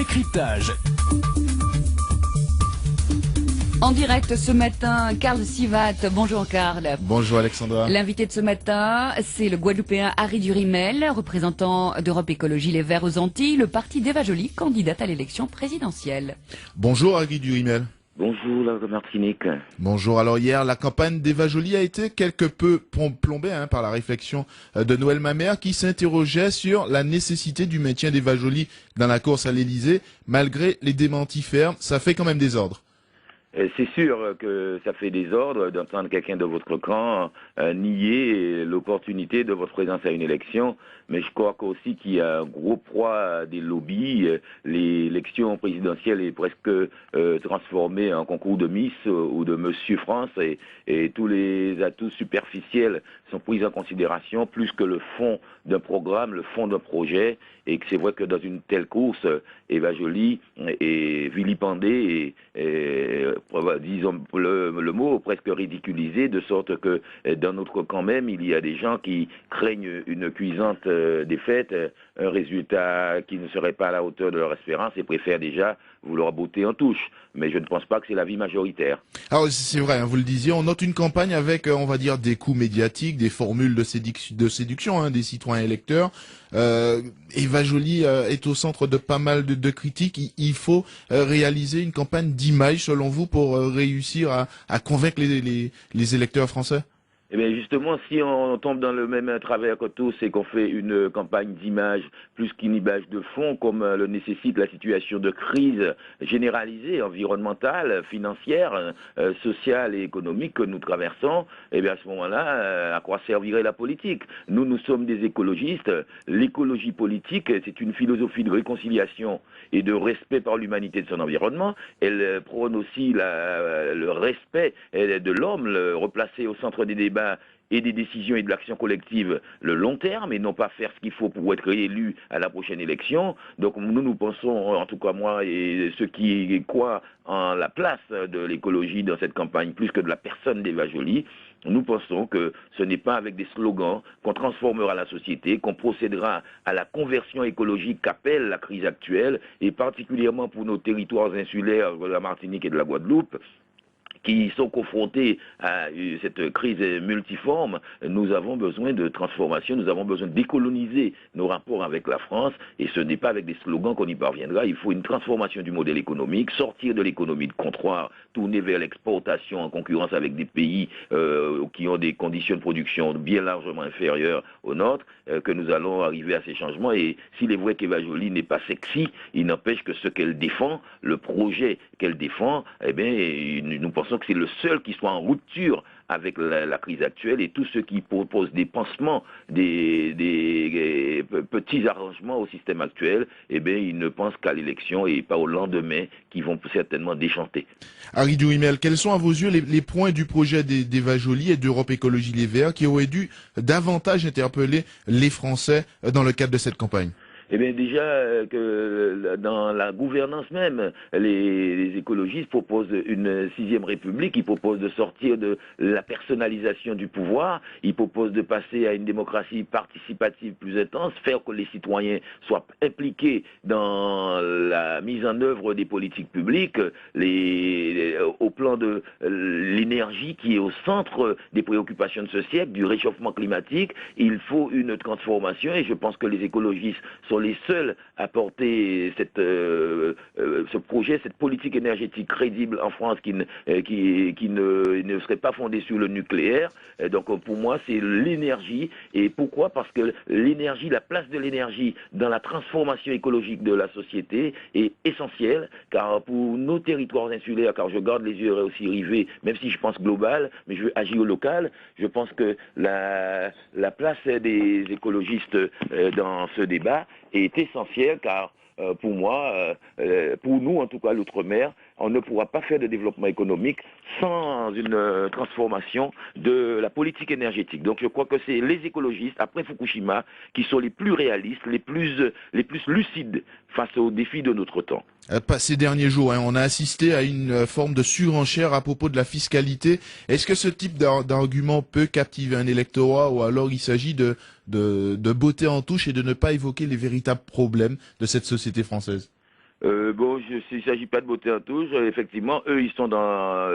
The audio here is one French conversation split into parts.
décryptage. En direct ce matin, Karl Sivat. Bonjour Karl. Bonjour Alexandra. L'invité de ce matin, c'est le Guadeloupéen Harry Durimel, représentant d'Europe Écologie Les Verts aux Antilles, le parti d'Eva Joly, candidate à l'élection présidentielle. Bonjour Harry Durimel. Bonjour la Martinique. Bonjour. Alors hier, la campagne d'Eva Joly a été quelque peu plombée par la réflexion de Noël Mamère qui s'interrogeait sur la nécessité du maintien d'Eva Joly dans la course à l'Elysée. Malgré les démentis fermes, ça fait quand même des ordres. C'est sûr que ça fait désordre d'entendre quelqu'un de votre camp nier l'opportunité de votre présence à une élection, mais je crois aussi qu'il y a un gros poids des lobbies. L'élection présidentielle est presque transformée en concours de Miss ou de Monsieur France et tous les atouts superficiels sont pris en considération plus que le fond d'un programme, le fond d'un projet, et que c'est vrai que dans une telle course, Eva Joly est vilipendée et disons le mot, presque ridiculisé, de sorte que dans notre camp même, il y a des gens qui craignent une cuisante défaite, un résultat qui ne serait pas à la hauteur de leur espérance et préfèrent déjà vouloir botter en touche. Mais je ne pense pas que c'est l'avis majoritaire. Alors c'est vrai, vous le disiez, on note une campagne avec, on va dire, des coups médiatiques, des formules de séduction des citoyens électeurs. Eva Joly est au centre de pas mal de critiques. Il faut réaliser une campagne d'image, selon vous, pour réussir à convaincre les électeurs français? Eh bien justement, si on tombe dans le même travers que tous, c'est qu'on fait une campagne d'image plus qu'une image de fond, comme le nécessite la situation de crise généralisée, environnementale, financière, sociale et économique que nous traversons, eh bien à ce moment-là, à quoi servirait la politique? Nous sommes des écologistes. L'écologie politique, c'est une philosophie de réconciliation et de respect par l'humanité de son environnement. Elle prône aussi le respect de l'homme, le replacer au centre des débats et des décisions et de l'action collective le long terme et non pas faire ce qu'il faut pour être réélu à la prochaine élection. Donc nous pensons, en tout cas moi et ceux qui croient en la place de l'écologie dans cette campagne plus que de la personne d'Eva Joly, nous pensons que ce n'est pas avec des slogans qu'on transformera la société, qu'on procédera à la conversion écologique qu'appelle la crise actuelle, et particulièrement pour nos territoires insulaires de la Martinique et de la Guadeloupe, qui sont confrontés à cette crise multiforme. Nous avons besoin de transformation, nous avons besoin de décoloniser nos rapports avec la France, et ce n'est pas avec des slogans qu'on y parviendra. Il faut une transformation du modèle économique, sortir de l'économie de comptoir, tourner vers l'exportation en concurrence avec des pays qui ont des conditions de production bien largement inférieures aux nôtres, que nous allons arriver à ces changements. Et s'il est vrai qu'Eva Joly n'est pas sexy, il n'empêche que ce qu'elle défend, le projet qu'elle défend, eh bien, nous pensons que c'est le seul qui soit en rupture avec la crise actuelle, et tous ceux qui proposent des pansements, des petits arrangements au système actuel, eh bien, ils ne pensent qu'à l'élection et pas au lendemain, qui vont certainement déchanter. Harry Durimel, quels sont à vos yeux les points du projet d'Eva Joly et d'Europe Écologie Les Verts qui auraient dû davantage interpeller les Français dans le cadre de cette campagne? Eh bien déjà que dans la gouvernance même, les écologistes proposent une 6e République, ils proposent de sortir de la personnalisation du pouvoir, ils proposent de passer à une démocratie participative plus intense, faire que les citoyens soient impliqués dans la mise en œuvre des politiques publiques, au plan de l'énergie qui est au centre des préoccupations de ce siècle, du réchauffement climatique. Il faut une transformation, et je pense que les écologistes sont les seuls à porter ce projet, cette politique énergétique crédible en France qui ne serait pas fondée sur le nucléaire. Donc pour moi, c'est l'énergie. Et pourquoi? Parce que l'énergie, la place de l'énergie dans la transformation écologique de la société est essentielle, car pour nos territoires insulaires, car je garde les yeux aussi rivés, même si je pense global, mais je veux agir au local, je pense que la place des écologistes dans ce débat est essentiel, car pour moi, pour nous en tout cas l'outre-mer, on ne pourra pas faire de développement économique sans une transformation de la politique énergétique. Donc je crois que c'est les écologistes, après Fukushima, qui sont les plus réalistes, les plus lucides face aux défis de notre temps. Ces derniers jours, on a assisté à une forme de surenchère à propos de la fiscalité. Est-ce que ce type d'argument peut captiver un électorat, ou alors il s'agit de botter en touche et de ne pas évoquer les véritables problèmes de cette société française? Bon, il ne s'agit pas de botter en touche. Effectivement, eux, ils sont dans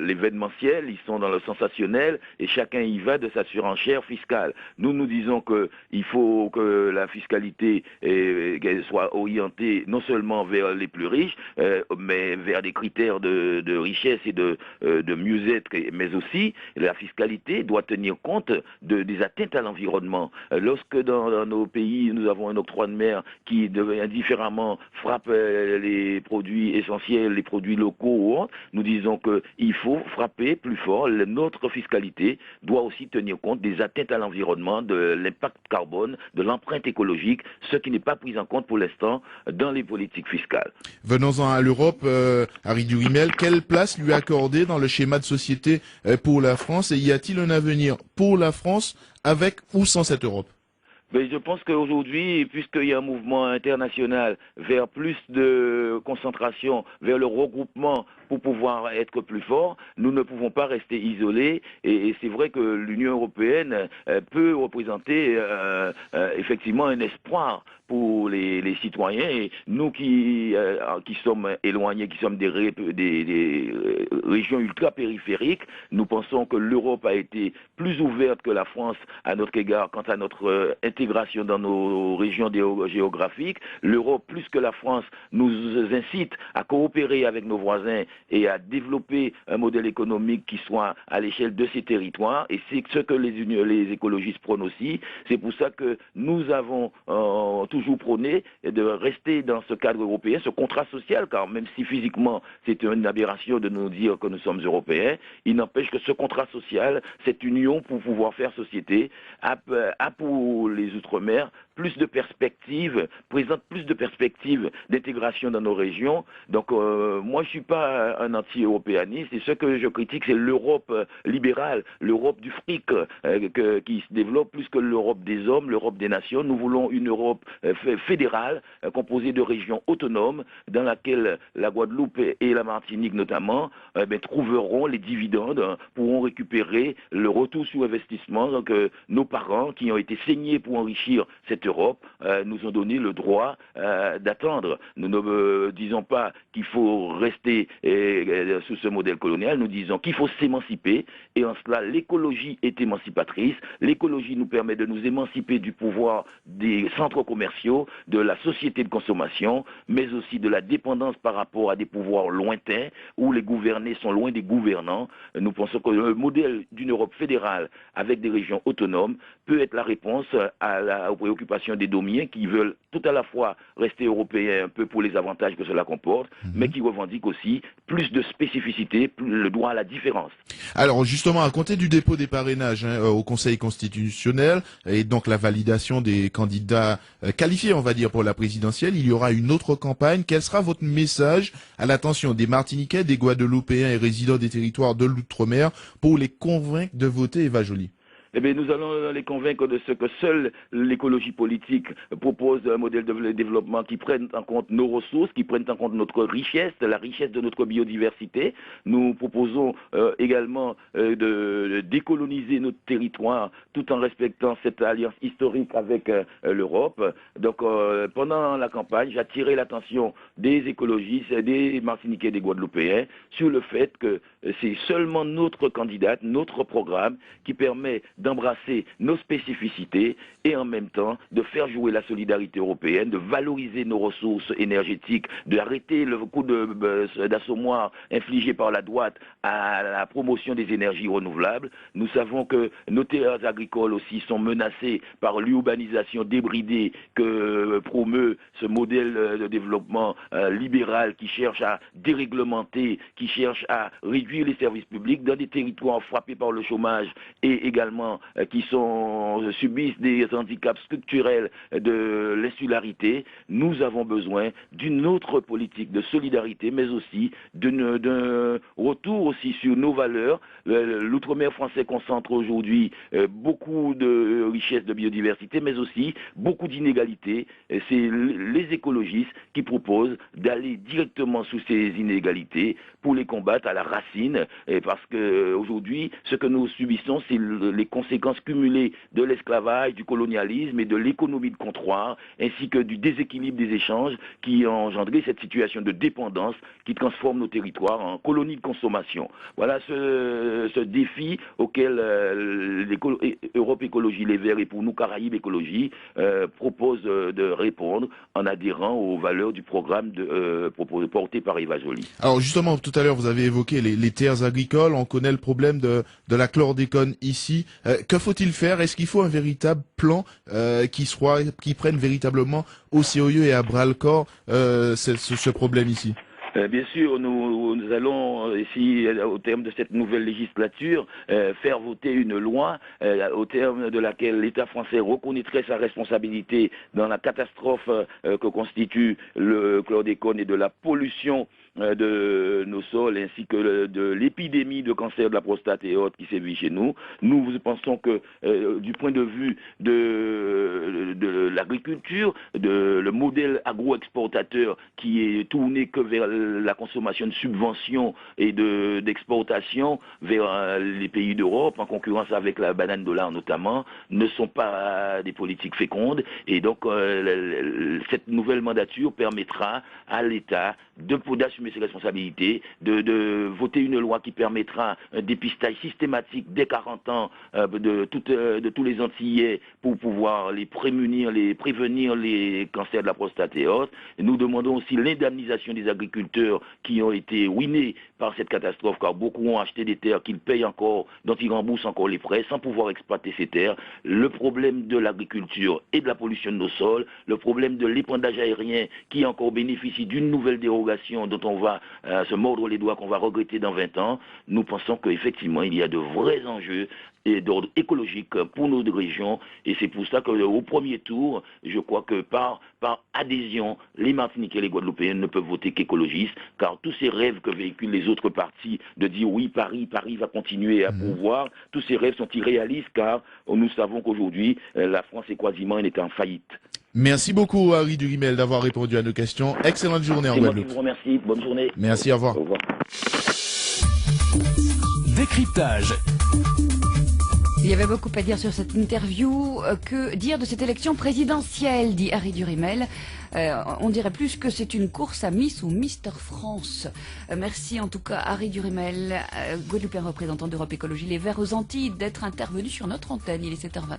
l'événementiel, ils sont dans le sensationnel, et chacun y va de sa surenchère fiscale. Nous disons qu'il faut que la fiscalité qu'elle soit orientée non seulement vers les plus riches, mais vers des critères de richesse et de mieux-être, mais aussi la fiscalité doit tenir compte des atteintes à l'environnement. Lorsque dans nos pays, nous avons un octroi de mer qui indifféremment frappe les produits essentiels, les produits locaux ou autres, nous disons qu'il faut frapper plus fort. Notre fiscalité doit aussi tenir compte des atteintes à l'environnement, de l'impact carbone, de l'empreinte écologique, ce qui n'est pas pris en compte pour l'instant dans les politiques fiscales. Venons-en à l'Europe, Harry Durimel, quelle place lui accorder dans le schéma de société pour la France, et y a-t-il un avenir pour la France avec ou sans cette Europe? Mais je pense qu'aujourd'hui, puisqu'il y a un mouvement international vers plus de concentration, vers le regroupement pour pouvoir être plus fort, nous ne pouvons pas rester isolés. Et c'est vrai que l'Union européenne peut représenter effectivement un espoir pour les citoyens. Et nous qui sommes éloignés, qui sommes des régions ultra-périphériques, nous pensons que l'Europe a été plus ouverte que la France à notre égard quant à notre intégration dans nos régions géographiques. L'Europe, plus que la France, nous incite à coopérer avec nos voisins et à développer un modèle économique qui soit à l'échelle de ces territoires. Et c'est ce que les écologistes prônent aussi. C'est pour ça que nous avons toujours prôné de rester dans ce cadre européen, ce contrat social, car même si physiquement c'est une aberration de nous dire que nous sommes européens, il n'empêche que ce contrat social, cette union pour pouvoir faire société, a pour les Outre-mer plus de perspectives, présente plus de perspectives d'intégration dans nos régions. Donc moi je suis pas un anti-européaniste, et ce que je critique c'est l'Europe libérale, l'Europe du fric qui se développe plus que l'Europe des hommes, l'Europe des nations. Nous voulons une Europe fédérale, composée de régions autonomes, dans laquelle la Guadeloupe et la Martinique notamment trouveront les dividendes, pourront récupérer le retour sur investissement que nos parents, qui ont été saignés pour enrichir cette Europe, nous ont donné le droit d'attendre. Nous ne disons pas qu'il faut rester sous ce modèle colonial, nous disons qu'il faut s'émanciper, et en cela l'écologie est émancipatrice. L'écologie nous permet de nous émanciper du pouvoir des centres commerciaux, de la société de consommation, mais aussi de la dépendance par rapport à des pouvoirs lointains où les gouvernés sont loin des gouvernants. Nous pensons que le modèle d'une Europe fédérale avec des régions autonomes peut être la réponse aux préoccupations des domiens qui veulent tout à la fois rester européens un peu pour les avantages que cela comporte, mais qui revendiquent aussi plus de spécificité, le droit à la différence. Alors justement, à compter du dépôt des parrainages au Conseil constitutionnel et donc la validation des candidats qualifiés, on va dire, pour la présidentielle, il y aura une autre campagne. Quel sera votre message à l'attention des Martiniquais, des Guadeloupéens et résidents des territoires de l'outre-mer pour les convaincre de voter Eva Joly? Eh bien, nous allons les convaincre de ce que seule l'écologie politique propose, un modèle de développement qui prenne en compte nos ressources, qui prenne en compte notre richesse, la richesse de notre biodiversité. Nous proposons également de décoloniser notre territoire tout en respectant cette alliance historique avec l'Europe. Donc, pendant la campagne, j'attirais l'attention des écologistes, des Martiniquais et des Guadeloupéens sur le fait que c'est seulement notre candidate, notre programme qui permet d'embrasser nos spécificités et en même temps de faire jouer la solidarité européenne, de valoriser nos ressources énergétiques, d'arrêter le coup d'assommoir infligé par la droite à la promotion des énergies renouvelables. Nous savons que nos terres agricoles aussi sont menacées par l'urbanisation débridée que promeut ce modèle de développement libéral qui cherche à déréglementer, qui cherche à réduire les services publics dans des territoires frappés par le chômage et également qui subissent des handicaps structurels de l'insularité. Nous avons besoin d'une autre politique de solidarité, mais aussi d'un retour aussi sur nos valeurs. L'outre-mer français concentre aujourd'hui beaucoup de richesses de biodiversité, mais aussi beaucoup d'inégalités. C'est les écologistes qui proposent d'aller directement sous ces inégalités pour les combattre à la racine, parce qu'aujourd'hui, ce que nous subissons, c'est les conséquences conséquences cumulées de l'esclavage, du colonialisme et de l'économie de comptoir, ainsi que du déséquilibre des échanges qui ont engendré cette situation de dépendance qui transforme nos territoires en colonies de consommation. Voilà ce défi auquel Europe Écologie Les Verts et pour nous Caraïbes Écologie propose de répondre en adhérant aux valeurs du programme porté par Eva Joly. Alors justement, tout à l'heure, vous avez évoqué les terres agricoles. On connaît le problème de la chlordécone ici. Que faut-il faire? Est-ce qu'il faut un véritable plan qui prenne véritablement au sérieux et à bras-le-corps ce problème ici? Bien sûr, nous allons ici, au terme de cette nouvelle législature, faire voter une loi au terme de laquelle l'État français reconnaîtrait sa responsabilité dans la catastrophe que constitue le chlordécone et de la pollution de nos sols ainsi que de l'épidémie de cancer de la prostate et autres qui sévit chez nous. Nous pensons que du point de vue de l'agriculture, le modèle agro-exportateur qui est tourné que vers la consommation de subventions et d'exportation vers les pays d'Europe, en concurrence avec la banane dollar notamment, ne sont pas des politiques fécondes. Et donc cette nouvelle mandature permettra à l'État d'assumer ses responsabilités, de voter une loi qui permettra un dépistage systématique dès 40 ans de tous les Antillais pour pouvoir prévenir les cancers de la prostate et autres. Et nous demandons aussi l'indemnisation des agriculteurs qui ont été ruinés par cette catastrophe, car beaucoup ont acheté des terres qu'ils payent encore, dont ils remboursent encore les frais, sans pouvoir exploiter ces terres. Le problème de l'agriculture et de la pollution de nos sols, le problème de l'épandage aérien qui encore bénéficie d'une nouvelle dérogation dont on va se mordre les doigts, qu'on va regretter dans 20 ans, nous pensons qu'effectivement il y a de vrais enjeux d'ordre écologique pour nos régions, et c'est pour ça qu'au premier tour, je crois que par adhésion, les Martiniquais et les Guadeloupéens ne peuvent voter qu'écologistes, car tous ces rêves que véhiculent les autres partis de dire oui, Paris va continuer à pouvoir, tous ces rêves sont irréalistes, car nous savons qu'aujourd'hui, la France est quasiment en état en faillite. Merci beaucoup, Harry Durimel, d'avoir répondu à nos questions. Excellente journée en Guadeloupe. Je vous remercie. Bonne journée. Merci, au revoir. Au revoir. Décryptage. Il y avait beaucoup à dire sur cette interview. Que dire de cette élection présidentielle, dit Harry Durimel. On dirait plus que c'est une course à Miss ou Mister France. Merci en tout cas Harry Durimel, Guadeloupéen représentant d'Europe Écologie Les Verts aux Antilles, d'être intervenu sur notre antenne. Il est 7h20.